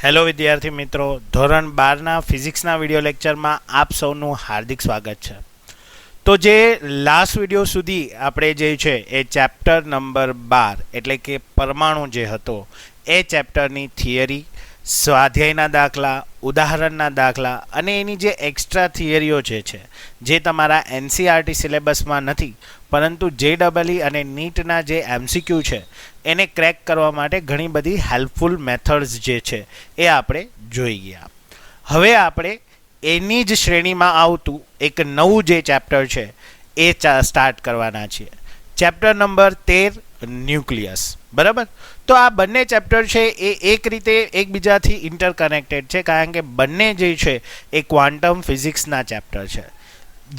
Hello વિદ્યાર્થી મિત્રો, ધોરણ 12ના ફિઝિક્સના વિડીયો લેક્ચરમાં આપ સૌનું હાર્દિક સ્વાગત છે. તો જે લાસ્ટ વિડીયો સુધી આપણે જે છે એ ચેપ્ટર નંબર 12 એટલે કે પરમાણુ જે હતો એ ચેપ્ટરની થિયરી, સ્વાધ્યાયના દાખલા, ઉદાહરણના દાખલા અને એની જે એક્સ્ટ્રા થિયરીઓ છે જે તમારા એનસીઆરટી સિલેબસમાં નથી પરંતુ જેડબલઈ અને નીટના જે એમસીક્યુ છે એને ક્રેક કરવા માટે ઘણી બધી હેલ્પફુલ મેથડ્સ જે છે એ આપણે જોઈ ગયા. હવે આપણે એની જ શ્રેણીમાં આવતું એક નવું જે ચેપ્ટર છે એ સ્ટાર્ટ કરવાના છીએ. Chapter number 13 nucleus. બરાબર, તો આ બંને ચેપ્ટર છે એ એક રીતે એકબીજાથી ઇન્ટરકનેક્ટેડ છે કારણ કે બંને જે છે એ ક્વોન્ટમ ફિઝિક્સના ચેપ્ટર છે,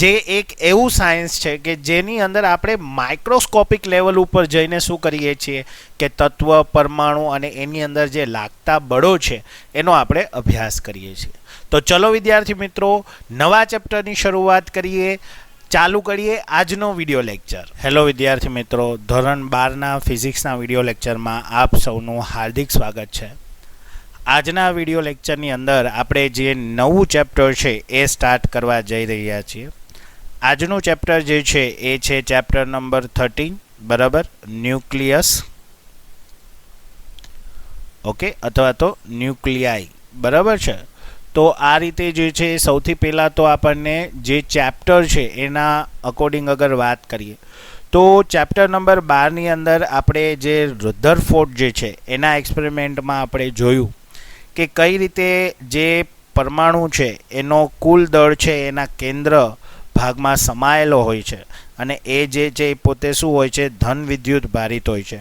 જે એક એવું સાયન્સ છે કે જેની અંદર આપણે માઇક્રોસ્કોપિક લેવલ ઉપર જઈને શું કરીએ છીએ કે તત્વ, પરમાણુ અને એની અંદર જે લાગતા બળો છે એનો આપણે અભ્યાસ કરીએ છીએ. તો ચલો વિદ્યાર્થી મિત્રો, નવા ચેપ્ટરની શરૂઆત કરીએ, ચાલુ કરીએ આજનો વિડીયો લેક્ચર. હેલો વિદ્યાર્થી મિત્રો, ધોરણ 12ના ફિઝિક્સના વિડીયો લેક્ચરમાં આપ સૌનું હાર્દિક સ્વાગત છે. આજના વિડીયો લેક્ચરની અંદર આપણે જે નવું ચેપ્ટર છે એ સ્ટાર્ટ કરવા જઈ રહ્યા છીએ. આજનું ચેપ્ટર જે છે એ છે ચેપ્ટર નંબર 13, બરાબર, ન્યુક્લિયસ. ઓકે, અથવા તો ન્યુક્લિયાઈ, બરાબર છે. તો આ રીતે જે છે સૌથી પહેલાં તો આપણને જે ચેપ્ટર છે એના અકોર્ડિંગ અગર વાત કરીએ તો ચેપ્ટર નંબર 12ની અંદર આપણે જે રધરફોર્ડ જે છે એના એક્સપેરિમેન્ટમાં આપણે જોયું કે કઈ રીતે જે પરમાણુ છે એનો કુલ દળ છે એના કેન્દ્ર ભાગમાં સમાયેલો હોય છે અને એ જે છે પોતે શું હોય છે, ધન વિદ્યુત ભારિત હોય છે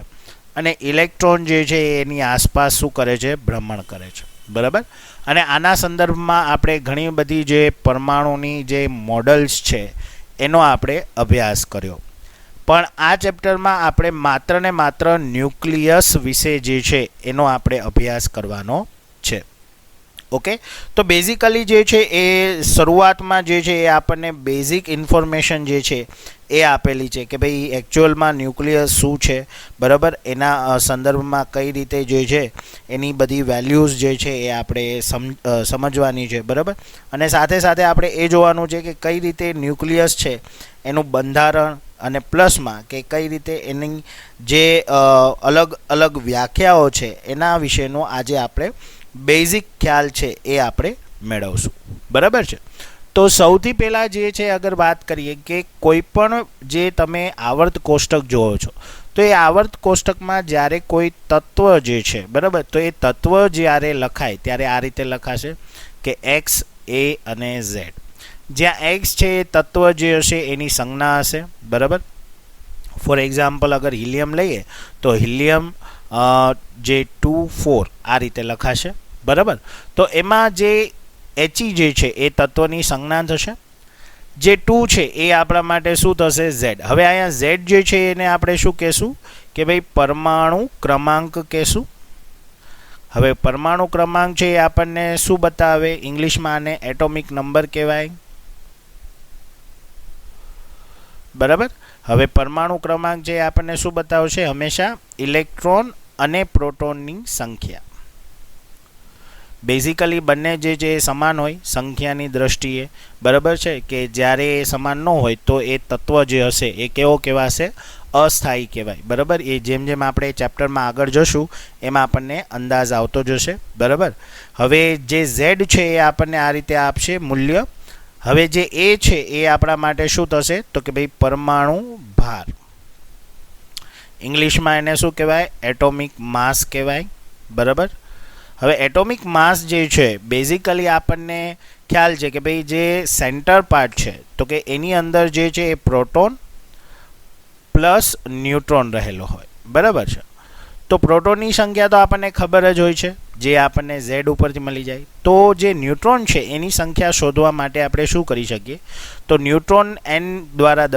અને ઇલેક્ટ્રોન જે છે એની આસપાસ શું કરે છે, ભ્રમણ કરે છે. બરાબર, અને આના સંદર્ભમાં આપણે ઘણી બધી જે પરમાણુની જે મોડલ્સ છે એનો આપણે અભ્યાસ કર્યો. પણ આ ચેપ્ટરમાં આપણે માત્ર ને માત્ર ન્યુક્લિયસ વિશે જે છે એનો આપણે અભ્યાસ કરવાનો છે. ઓકે, તો બેઝિકલી જે છે એ શરૂઆતમાં જે છે એ આપણને બેઝિક ઇન્ફોર્મેશન જે છે એ આપેલી છે કે ભાઈ એકચ્યુઅલમાં ન્યુક્લિયસ શું છે, બરાબર, એના સંદર્ભમાં કઈ રીતે જે છે એની બધી વેલ્યુઝ જે છે એ આપણે સમજવાની છે. બરાબર, અને સાથે સાથે આપણે એ જોવાનું છે કે કઈ રીતે ન્યુક્લિયસ છે એનું બંધારણ અને પ્લસમાં કે કઈ રીતે એની જે અલગ અલગ વ્યાખ્યાઓ છે એના વિશેનો આજે આપણે બેઝિક ખ્યાલ છે એ આપણે મેળવશું. બરાબર છે. તો સૌથી પહેલાં જે છે અગર વાત કરીએ કે કોઈ પણ જે તમે આવર્ત કોષ્ટક જોવો છો તો એ આવર્ત કોષ્ટકમાં જ્યારે કોઈ તત્વ જે છે, બરાબર, તો એ તત્વ જ્યારે લખાય ત્યારે આ રીતે લખાશે કે એક્સ, એ અને ઝેડ. જ્યાં એક્સ છે એ તત્વ જે હશે એની સંજ્ઞા હશે. બરાબર, ફોર એક્ઝામ્પલ અગર હિલિયમ લઈએ તો હિલિયમ જે 2,4 આ રીતે લખાશે. બરાબર, તો એમાં જે એચઈ જે છે એ તત્વની સંજ્ઞા થશે. જે 2 છે એ આપણા માટે શું થશે, ઝેડ. હવે અહીંયા ઝેડ જે છે એને આપણે શું કહેશું કે ભાઈ પરમાણુ ક્રમાંક કહેશું. હવે પરમાણુ ક્રમાંક છે એ આપણને શું બતાવે, ઇંગ્લિશમાં આને એટોમિક નંબર કહેવાય. બરાબર, હવે પરમાણુ ક્રમાંક છે એ આપણને શું બતાવશે, હંમેશા ઇલેક્ટ્રોન અને પ્રોટોનની સંખ્યા. બેઝિકલી બંને જે છે એ સમાન હોય સંખ્યાની દ્રષ્ટિએ. બરાબર છે, કે જ્યારે એ સમાન ન હોય તો એ તત્વ જે હશે એ કેવો કહેવાશે, અસ્થાયી કહેવાય. બરાબર, એ જેમ જેમ આપણે ચેપ્ટરમાં આગળ જશું એમાં આપણને અંદાજ આવતો જશે. બરાબર, હવે જે ઝેડ છે એ આપણને આ રીતે આપશે મૂલ્ય. હવે જે એ છે એ આપણા માટે શું થશે તો કે ભાઈ પરમાણુ ભાર. ઇંગ્લિશમાં એને શું કહેવાય, એટોમિક માસ કહેવાય. બરાબર, હવે એટોમિક માસ જે છે બેઝિકલી આપણને ખ્યાલ છે કે ભાઈ જે સેન્ટર પાર્ટ છે તો કે એની અંદર જે છે એ પ્રોટોન પ્લસ ન્યુટ્રોન રહેલો હોય. બરાબર છે, તો પ્રોટોનની સંખ્યા તો આપણને ખબર જ હોય છે જે આપણને ઝેડ ઉપરથી મળી જાય. તો જે ન્યુટ્રોન છે એની સંખ્યા શોધવા માટે આપણે શું કરી શકીએ તો ન્યુટ્રોન n દ્વારા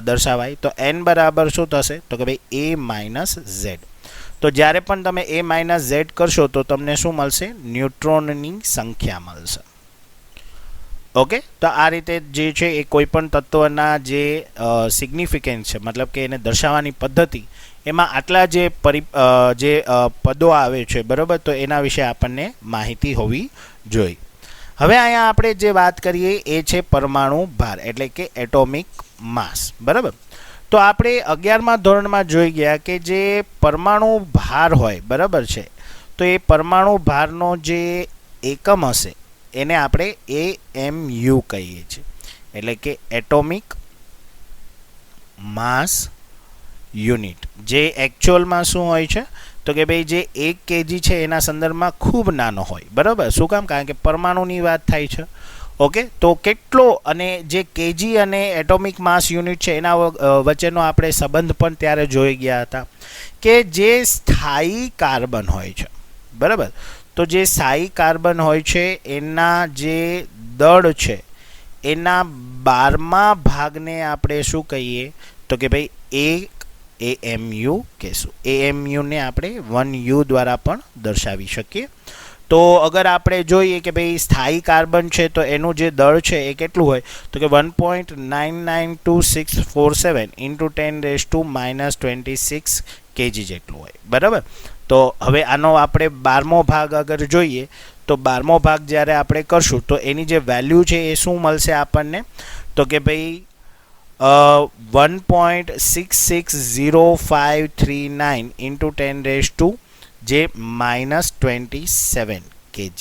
દર્શાવાય. તો n બરાબર શું થશે તો કે ભાઈ a માઇનસ ઝેડ. તો જ્યારે પણ તમે a માઇનસ ઝેડ કરશો તો તમને શું મળશે, ન્યુટ્રોનની સંખ્યા મળશે. ઓકે, તો આ રીતે જે છે એ કોઈપણ તત્વના જે સિગ્નિફિકન્સ છે, મતલબ કે એને દર્શાવવાની પદ્ધતિ, એમાં આટલા જે પદો આવે છે, બરાબર, તો એના વિશે આપણને માહિતી હોવી જોઈએ. હવે અહીંયા આપણે જે વાત કરીએ એ છે પરમાણુ ભાર, એટલે કે એટોમિક માસ. બરાબર, તો આપણે 11મા ધોરણમાં જોઈ ગયા કે જે પરમાણુ ભાર હોય, બરાબર છે, તો એ પરમાણુ ભારનો જે એકમ હશે એને આપણે AMU કહીએ છીએ, એટલે કે એટોમિક માસ યુનિટ. જે એકચ્યુઅલમાં શું હોય છે તો કે ભાઈ જે 1 kg છે એના સંદર્ભમાં ખૂબ નાનો હોય. બરાબર, શું કામ? કારણ કે પરમાણુની વાત થાય છે. ઓકે, તો કેટલો, અને જે કેજી અને એટોમિક માસ યુનિટ છે એના વચ્ચેનો આપણે સંબંધ પણ ત્યારે જોઈ ગયા હતા કે જે સ્થાયી કાર્બન હોય છે, બરાબર, તો જે સ્થાયી કાર્બન હોય છે એના જે દળ છે એના 12મા ભાગને આપણે શું કહીએ તો કે ભાઈ AMU કહેશું. AMU ને આપણે 1U દ્વારા પણ દર્શાવી શકીએ. તો અગર આપણે જોઈએ કે ભાઈ સ્થાયી કાર્બન છે તો એનું જે દળ છે એ કેટલું હોય તો કે 1.992647 × 10⁻⁻26 kg જેટલું હોય. બરાબર, તો હવે આનો આપણે 12મો ભાગ અગર જોઈએ તો 12મો ભાગ જ્યારે આપણે કરશું તો એની જે વેલ્યુ છે એ શું મળશે આપણને તો કે ભાઈ 1.660539 × 10⁻27 kg.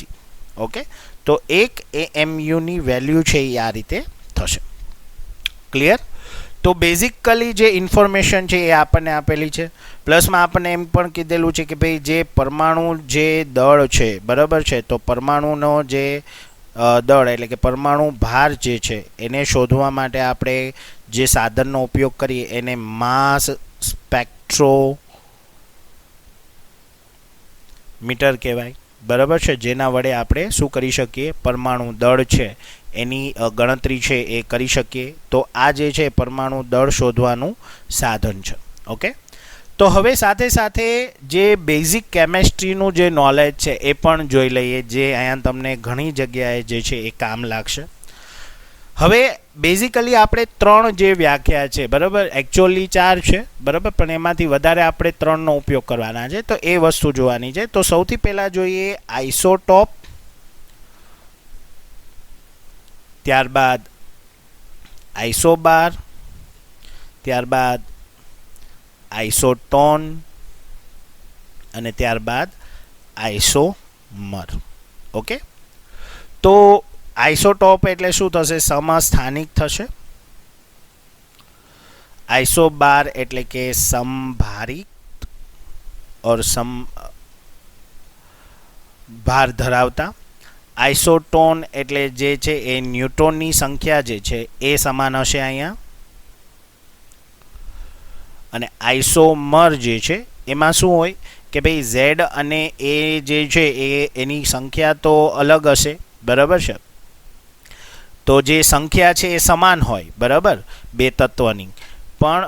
ઓકે, તો એક AMU ની વેલ્યુ છે એ આ રીતે થશે. ક્લિયર? તો બેઝિકલી જે ઇન્ફોર્મેશન છે એ આપણને આપેલી છે. પ્લસમાં આપણને એમ પણ કીધેલું છે કે ભાઈ જે પરમાણુ જે દળ છે, બરાબર છે, તો પરમાણુનો જે દળ એટલે કે પરમાણુ ભાર જે છે એને શોધવા માટે આપણે જે સાધનનો ઉપયોગ કરીએ એને માસ સ્પેક્ટ્રોમીટર કહેવાય. બરાબર છે, જેના વડે આપણે શું કરી શકીએ, પરમાણુ દળ છે એની ગણતરી છે એ કરી શકીએ. તો આ જે છે પરમાણુ દળ શોધવાનું સાધન છે. ઓકે, તો હવે સાથે સાથે જે બેઝિક કેમેસ્ટ્રીનું જે નોલેજ છે એ પણ જોઈ લઈએ, જે અહીંયા તમને ઘણી જગ્યાએ જે છે એ કામ લાગશે. હવે બેઝિકલી આપણે 3 જે વ્યાખ્યા છે, બરાબર, એકચ્યુઅલી 4 છે, બરાબર, પણ એમાંથી વધારે આપણે 3નો ઉપયોગ કરવાના છે, તો એ વસ્તુ જોવાની છે. તો સૌથી પહેલાં જોઈએ આઇસોટોપ, ત્યારબાદ આઇસોબાર, ત્યારબાદ આઇસોટોન અને ત્યારબાદ આઇસોમર. ઓકે, તો આઇસોટોપ એટલે શું થશે? સમસ્થાનિક થશે. આઇસોબાર એટલે કે સમભારિત ઓર ભાર ધરાવતા. આઇસોટોન એટલે જે છે એ ન્યુટ્રોનની સંખ્યા જે છે એ સમાન હશે અહીંયા. અને આઇસોમર જે છે એમાં શું હોય કે ભાઈ Z અને A જે છે એ એની સંખ્યા તો અલગ હશે, બરાબર છે, તો જે સંખ્યા છે એ સમાન હોય, બરાબર, બે તત્વની, પણ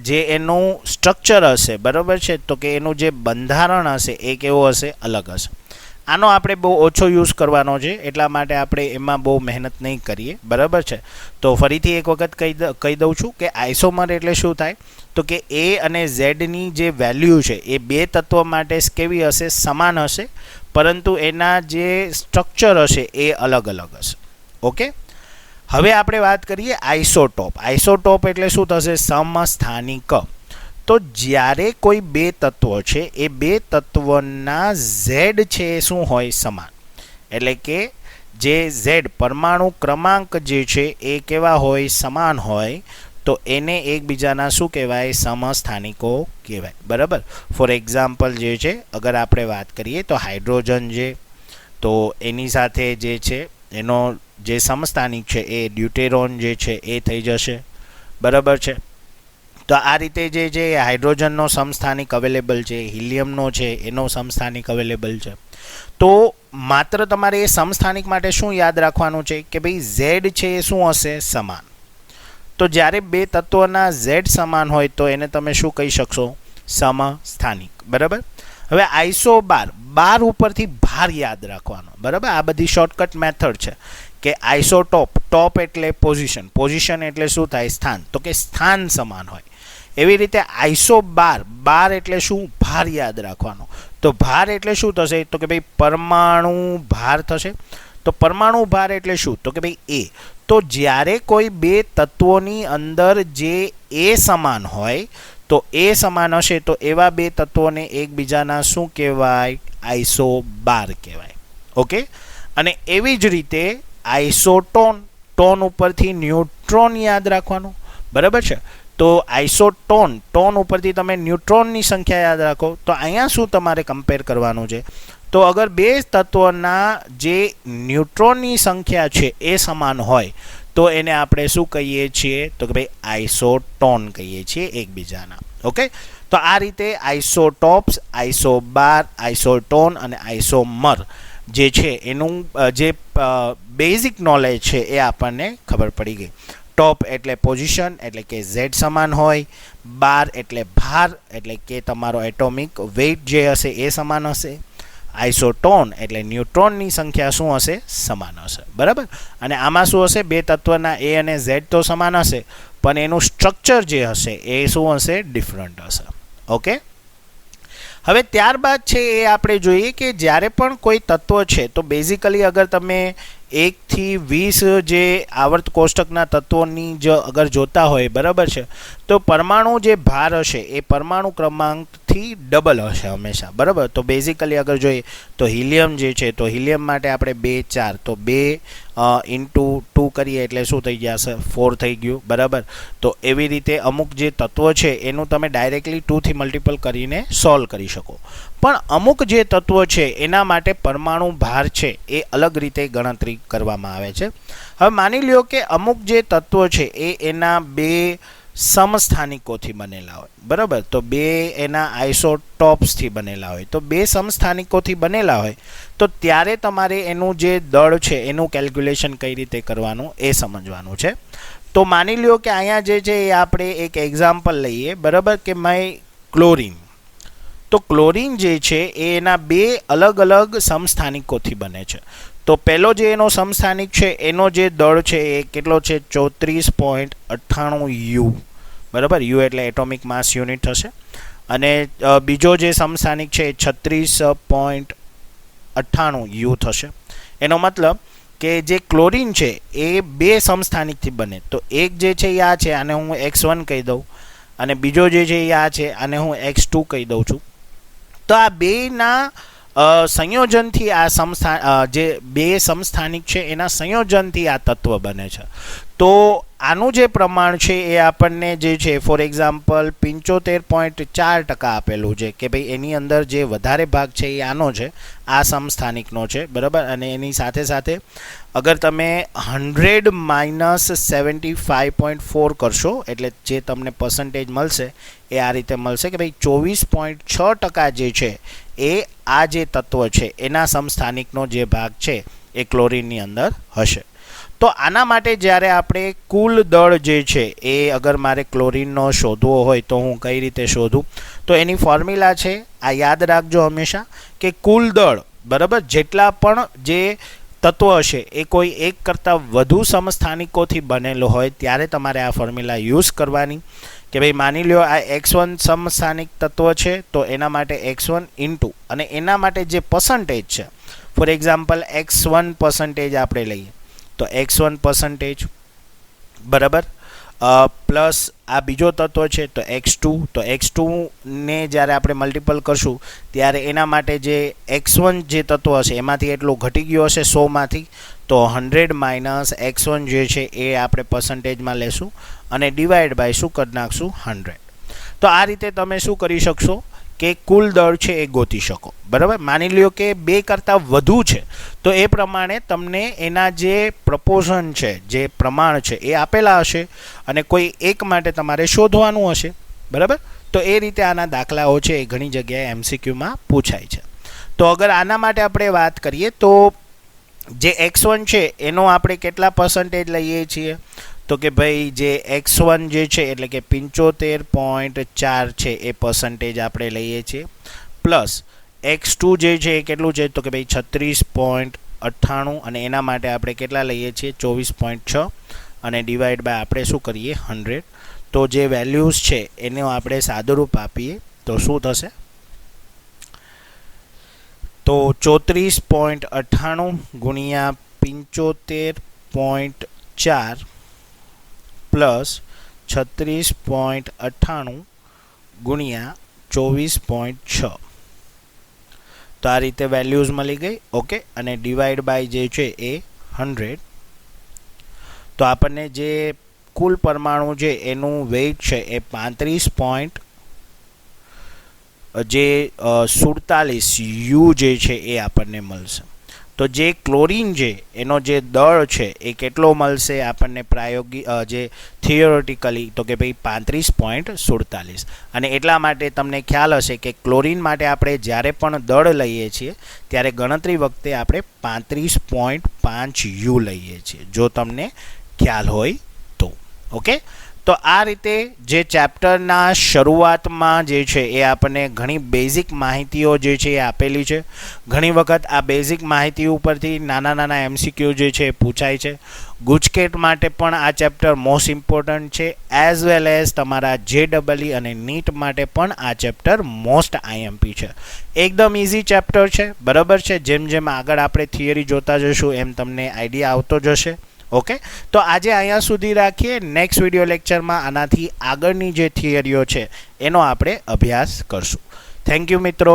જે એનું સ્ટ્રક્ચર હશે, બરાબર છે, તો કે એનું જે બંધારણ હશે એ કેવું હશે? અલગ હશે. આનો આપણે બહુ ઓછો યુઝ કરવાનો છે, એટલા માટે આપણે એમાં બહુ મહેનત નહીં કરીએ, બરાબર છે. તો ફરીથી એક વખત કહી દઉં છું કે આઇસોમર એટલે શું થાય તો કે A અને Zની જે વેલ્યુ છે એ બે તત્વ માટે કેવી હશે? સમાન હશે, પરંતુ એના જે સ્ટ્રક્ચર હશે એ અલગ અલગ હશે. ઓકે, હવે આપણે વાત કરીએ આઇસોટોપ. આઇસોટોપ એટલે શું થશે? સમસ્થાનિક. તો જ્યારે કોઈ બે તત્વો છે એ બે તત્વના Z છે એ શું હોય? સમાન. એટલે કે જે Z પરમાણુ ક્રમાંક જે છે એ કેવા હોય? સમાન હોય. તો એને એકબીજાના શું કહેવાય? સમસ્થાનિકો કહેવાય. બરાબર. ફોર એક્ઝામ્પલ જે છે અગર આપણે વાત કરીએ તો હાઇડ્રોજન છે તો એની સાથે જે છે એનો જે સમસ્થાનિક છે એ ડ્યુટેરોન જે છે એ થઈ જશે, બરાબર છે. તો આ રીતે જે છે હાઇડ્રોજનનો સમસ્થાનિક અવેલેબલ છે, હિલિયમનો છે એનો સમસ્થાનિક અવેલેબલ છે. તો માત્ર તમારે એ સમસ્થાનિક માટે શું યાદ રાખવાનું છે કે ભાઈ Z છે એ શું હશે? સમાન. તો જ્યારે બે તત્વના Z સમાન હોય તો એને તમે શું કહી શકશો? સમસ્થાનિક. બરાબર. હવે આઇસોબાર, બાર ઉપરથી ભાર યાદ રાખવાનો, બરાબર. આ બધી શોર્ટકટ મેથડ છે કે આઇસોટોપ, ટોપ એટલે પોઝિશન, પોઝિશન એટલે શું થાય? સ્થાન. તો કે સ્થાન સમાન હોય. એવી રીતે આઇસોબાર, બાર એટલે શું? ભાર યાદ રાખવાનો. તો ભાર એટલે શું થશે? તો કે ભાઈ પરમાણુ ભાર થશે. તો પરમાણુ ભાર એટલે શું? તો કે ભાઈ એ. તો જ્યારે કોઈ બે તત્વોની અંદર જે એ સમાન હોય તો એ સમાન હશે તો એવા બે તત્વોને એકબીજાના શું કહેવાય? આઇસોબાર કહેવાય. ઓકે. અને એવી જ રીતે આઇસોટોન, ટોન ઉપરથી ન્યુટ્રોન યાદ રાખવાનું, બરાબર છે. તો આઇસોટોન, ટોન ઉપરથી તમે ન્યુટ્રોનની સંખ્યા યાદ રાખો. તો અહીંયા શું તમારે કમ્પેર કરવાનું છે? તો અગર બે તત્વોના જે ન્યુટ્રોનની સંખ્યા છે એ સમાન હોય તો એને આપણે શું કહીએ છીએ? તો કે ભાઈ આઇસોટોન કહીએ છીએ એકબીજાના. ઓકે. તો આ રીતે આઇસોટોપ્સ, આઇસોબાર, આઇસોટોન અને આઇસોમર જે છે એનું જે બેઝિક નોલેજ છે એ આપણને ખબર પડી ગઈ. ટોપ એટલે પોઝિશન એટલે કે ઝેડ સમાન હોય, બાર એટલે ભાર એટલે કે તમારો એટોમિક વેઇટ જે હશે એ સમાન હશે, આઇસોટોન એટલે ન્યુટ્રોનની સંખ્યા શું હશે? સમાન હશે. બરાબર. અને આમાં શું હશે? બે તત્વના એ અને ઝેડ તો સમાન હશે પણ એનું સ્ટ્રક્ચર જે હશે એ શું હશે? ડિફરન્ટ હશે. ઓકે. હવે ત્યારબાદ છે એ આપણે જોઈએ કે જ્યારે પણ કોઈ તત્વ છે તો બેઝિકલી અગર તમે 1 થી 20 જે આવર્ત કોષ્ટકના તત્વોની જ અગર જોતા હોય, બરાબર છે, તો પરમાણુ જે ભાર હશે એ પરમાણુ ક્રમાંકથી ડબલ હશે હંમેશા. બરાબર. તો બેઝિકલી અગર જોઈએ તો હિલિયમ જે છે તો હિલિયમ માટે આપણે 2 4 તો 2 ઇન્ટુ 2 કરીએ એટલે શું થઈ જશે? 4 થઈ ગયું. બરાબર. તો એવી રીતે અમુક જે તત્વો છે એનું તમે ડાયરેક્ટલી 2 થી મલ્ટિપલ કરીને સોલ્વ કરી શકો. પણ અમુક જે તત્વો છે એના માટે પરમાણુ ભાર છે એ અલગ રીતે ગણતરી કરવામાં આવે છે. હવે માની લ્યો કે અમુક જે તત્વો છે એ એના બે સમસ્થાનિકોથી બનેલા હોય, બરાબર. તો બે એના આઇસોટોપ્સથી બનેલા હોય. તો બે સમસ્થાનિકોથી બનેલા હોય તો ત્યારે તમારે એનું જે દળ છે એનું કેલ્ક્યુલેશન કઈ રીતે કરવાનું એ સમજવાનું છે. તો માની લ્યો કે અહીંયા જે છે એ આપણે એક એક્ઝામ્પલ લઈએ, બરાબર, કે ક્લોરીન. તો ક્લોરીન જે છે એ એના બે અલગ અલગ સમસ્થાનિકોથી બને છે. તો પહેલો જે એનો સમસ્થાનિક છે એનો જે દળ છે એ કેટલો છે? 34.98 યુ. બરાબર. યુ એટલે એટોમિક માસ યુનિટ થશે. અને બીજો જે સમસ્થાનિક છે એ 36.98 યુ થશે. એનો મતલબ કે જે ક્લોરીન છે એ બે સમસ્થાનિકથી બને. તો એક જે છે એ આ છે, આને હું x1 કહી દઉં, અને બીજો જે છે એ આ છે, આને હું x2 કહી દઉં છું. તો આ બેના સંયોજનથી આ જે બે સમસ્થાનિક છે એના સંયોજનથી આ તત્વ બને છે. તો આનું જે પ્રમાણ છે એ આપણને જે છે ફોર એક્ઝામ્પલ 75.4% આપેલું છે કે ભાઈ એની અંદર જે વધારે ભાગ છે એ આનો છે, આ સમસ્થાનિકનો છે. બરાબર. અને એની સાથે સાથે અગર તમે 100 માઇનસ 75.4 કરશો એટલે જે તમને પર્સન્ટેજ મળશે એ આ રીતે મળશે કે ભાઈ 24.6% જે છે એ આ જે તત્વ છે એના સમસ્થાનિકનો જે ભાગ છે એ ક્લોરીનની અંદર હશે. તો આના માટે જ્યારે આપણે કુલ દળ જે છે એ અગર મારે ક્લોરીનનો શોધવો હોય તો હું કઈ રીતે શોધું? તો એની ફોર્મ્યુલા છે, આ યાદ રાખજો હંમેશા, કે કુલ દળ, બરાબર, જેટલા પણ જે તત્વ હશે એ કોઈ એક કરતાં વધુ સમસ્થાનિકોથી બનેલો હોય ત્યારે તમારે આ ફોર્મ્યુલા યુઝ કરવાની. કે ભાઈ માની લ્યો આ x1 સમસ્થાનિક તત્વ છે તો એના માટે x1 ઇન્ટુ અને એના માટે જે પર્સન્ટેજ છે, ફોર એક્ઝામ્પલ x1% આપણે લઈએ તો x1%, બરાબર, પ્લસ આ બીજો તત્વ છે તો x2. તો x2ને જ્યારે આપણે મલ્ટિપલ કરશું ત્યારે એના માટે જે x1 જે તત્વ હશે એમાંથી એટલું ઘટી ગયું હશે 100માંથી, તો 100 માઇનસ x1 જે છે એ આપણે પર્સન્ટેજમાં લેશું અને ડિવાઈડ બાય શું કરી નાખશું? 100. તો આ રીતે તમે શું કરી શકશો કે કુલ દળ છે એ ગોતી શકો. બરાબર. માની લ્યો કે 2 કરતાં વધુ છે તો એ પ્રમાણે તમને એના જે પ્રપોર્શન છે, જે પ્રમાણ છે એ આપેલા હશે અને કોઈ એક માટે તમારે શોધવાનું હશે. બરાબર. તો એ રીતે આના દાખલાઓ છે એ ઘણી જગ્યાએ MCQમાં પૂછાય છે. તો અગર આના માટે આપણે વાત કરીએ તો જે x1 છે એનો આપણે કેટલા પર્સન્ટેજ લઈએ છીએ? તો કે ભાઈ જે x1 જે છે એટલે કે 75.4 છે એ પર્સન્ટેજ આપણે લઈએ છીએ, પ્લસ x2 જે છે એ કેટલું છે? તો કે ભાઈ 36. 98 અને એના માટે આપણે કેટલા લઈએ છીએ 24.6 અને ડિવાઈડ બાય આપણે શું કરીએ 100. તો જે વેલ્યુઝ છે એનો આપણે સાદુરૂપ આપીએ તો શું થશે? તો 34.98 ગુણ્યા 75.4 પ્લસ 36.98 ગુણ્યા 24.6. તો આ રીતે વેલ્યુઝ મળી ગઈ. ઓકે, અને ડિવાઈડ બાય જે છે એ 100. તો આપણને જે કુલ પરમાણુ છે એનું વેઇટ છે એ 47 યુ જે છે એ આપણને મળશે. તો જે ક્લોરીન છે એનો જે દળ છે એ કેટલો મળશે આપણને પ્રાયોગિક જે થિયોરિટિકલી, તો કે ભાઈ 35.47. અને એટલા માટે તમને ખ્યાલ હશે કે ક્લોરીન માટે આપણે જ્યારે પણ દળ લઈએ છીએ ત્યારે ગણતરી વખતે આપણે 35.5 યુ લઈએ છીએ, જો તમને ખ્યાલ હોય તો. ઓકે, તો આ રીતે જે ચેપ્ટરના શરૂઆતમાં જે છે એ આપણને ઘણી બેઝિક માહિતીઓ જે છે એ આપેલી છે. ઘણી વખત આ બેઝિક માહિતી ઉપરથી નાના નાના MCQ જે છે એ પૂછાય છે. ગુજકેટ માટે પણ આ ચેપ્ટર મોસ્ટ ઇમ્પોર્ટન્ટ છે, એઝ વેલ એઝ તમારા JEE અને નીટ માટે પણ આ ચેપ્ટર મોસ્ટ IMP છે. એકદમ ઇઝી ચેપ્ટર છે, બરાબર છે. જેમ જેમ આગળ આપણે થિયરી જોતા જશું એમ તમને આઈડિયા આવતો જશે. ઓકે, તો આજે અહીંયા સુધી રાખીએ. નેક્સ્ટ વિડીયો લેક્ચરમાં આનાથી આગળની જે થિયરીઓ છે એનો આપણે અભ્યાસ કરશું. થેન્ક યુ મિત્રો.